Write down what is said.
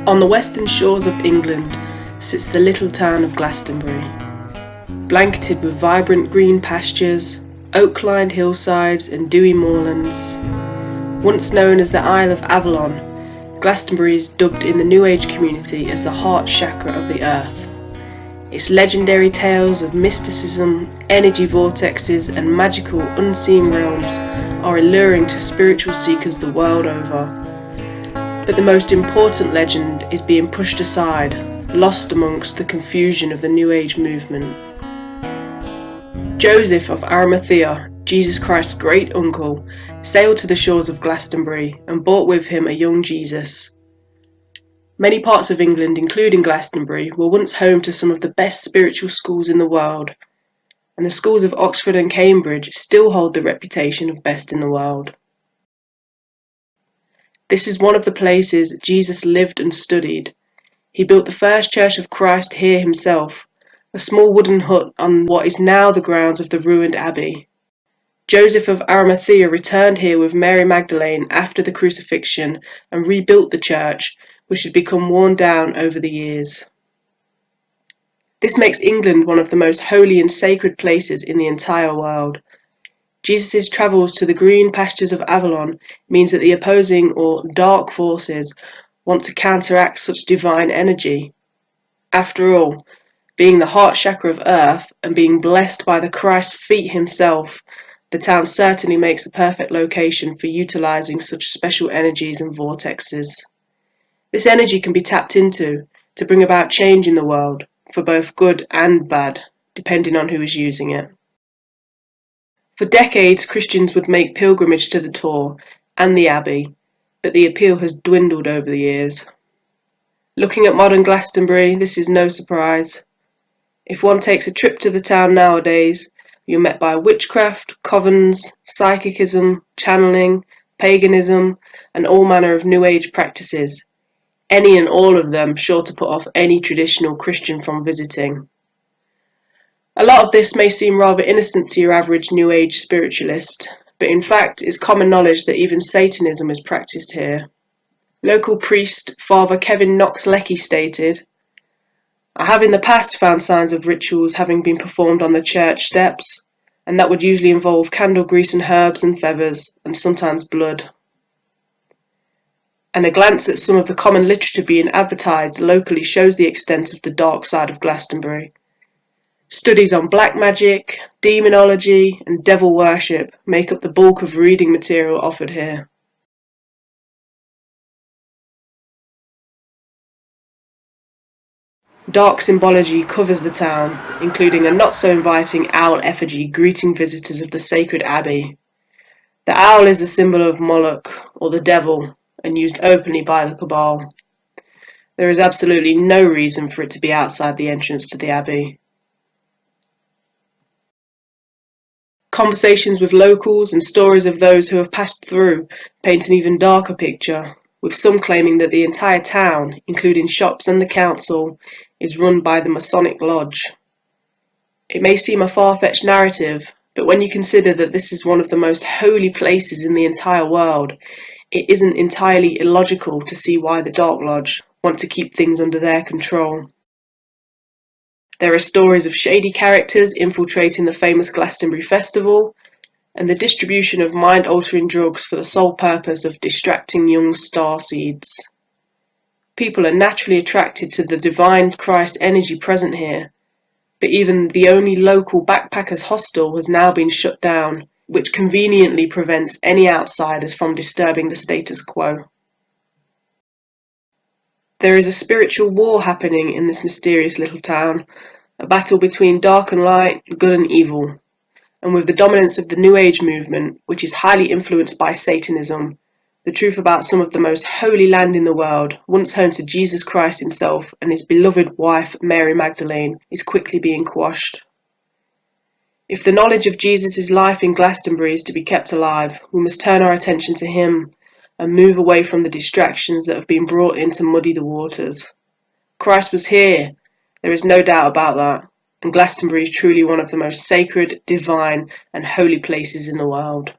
On the western shores of England sits the little town of Glastonbury. Blanketed with vibrant green pastures, oak-lined hillsides and dewy moorlands. Once known as the Isle of Avalon, Glastonbury is dubbed in the New Age community as the heart chakra of the earth. Its legendary tales of mysticism, energy vortexes and magical unseen realms are alluring to spiritual seekers the world over. But the most important legend is being pushed aside, lost amongst the confusion of the New Age movement. Joseph of Arimathea, Jesus Christ's great uncle, sailed to the shores of Glastonbury and brought with him a young Jesus. Many parts of England, including Glastonbury, were once home to some of the best spiritual schools in the world, and the schools of Oxford and Cambridge still hold the reputation of best in the world. This is one of the places Jesus lived and studied. He built the first Church of Christ here himself, a small wooden hut on what is now the grounds of the ruined abbey. Joseph of Arimathea returned here with Mary Magdalene after the crucifixion and rebuilt the church, which had become worn down over the years. This makes England one of the most holy and sacred places in the entire world. Jesus' travels to the green pastures of Avalon means that the opposing or dark forces want to counteract such divine energy. After all, being the heart chakra of earth and being blessed by the Christ feet himself, the town certainly makes a perfect location for utilizing such special energies and vortexes. This energy can be tapped into to bring about change in the world, for both good and bad, depending on who is using it. For decades, Christians would make pilgrimage to the Tor and the Abbey, but the appeal has dwindled over the years. Looking at modern Glastonbury, this is no surprise. If one takes a trip to the town nowadays, you're met by witchcraft, covens, psychicism, channeling, paganism, and all manner of New Age practices, any and all of them sure to put off any traditional Christian from visiting. A lot of this may seem rather innocent to your average New Age spiritualist, but in fact it's common knowledge that even Satanism is practiced here. Local priest Father Kevin Knox-Lecky stated, "I have in the past found signs of rituals having been performed on the church steps, and that would usually involve candle grease and herbs and feathers, and sometimes blood." And a glance at some of the common literature being advertised locally shows the extent of the dark side of Glastonbury. Studies on black magic, demonology, and devil worship make up the bulk of reading material offered here. Dark symbology covers the town, including a not-so-inviting owl effigy greeting visitors of the sacred abbey. The owl is a symbol of Moloch, or the devil, and used openly by the cabal. There is absolutely no reason for it to be outside the entrance to the abbey. Conversations with locals and stories of those who have passed through paint an even darker picture, with some claiming that the entire town, including shops and the council, is run by the Masonic Lodge. It may seem a far-fetched narrative, but when you consider that this is one of the most holy places in the entire world, it isn't entirely illogical to see why the Dark Lodge want to keep things under their control. There are stories of shady characters infiltrating the famous Glastonbury Festival, and the distribution of mind-altering drugs for the sole purpose of distracting young star seeds. People are naturally attracted to the divine Christ energy present here, but even the only local backpackers' hostel has now been shut down, which conveniently prevents any outsiders from disturbing the status quo. There is a spiritual war happening in this mysterious little town, a battle between dark and light, good and evil, and with the dominance of the New Age movement, which is highly influenced by Satanism, the truth about some of the most holy land in the world, once home to Jesus Christ himself and his beloved wife Mary Magdalene, is quickly being quashed. If the knowledge of Jesus' life in Glastonbury is to be kept alive, we must turn our attention to him and move away from the distractions that have been brought in to muddy the waters. Christ was here, there is no doubt about that, and Glastonbury is truly one of the most sacred, divine, and holy places in the world.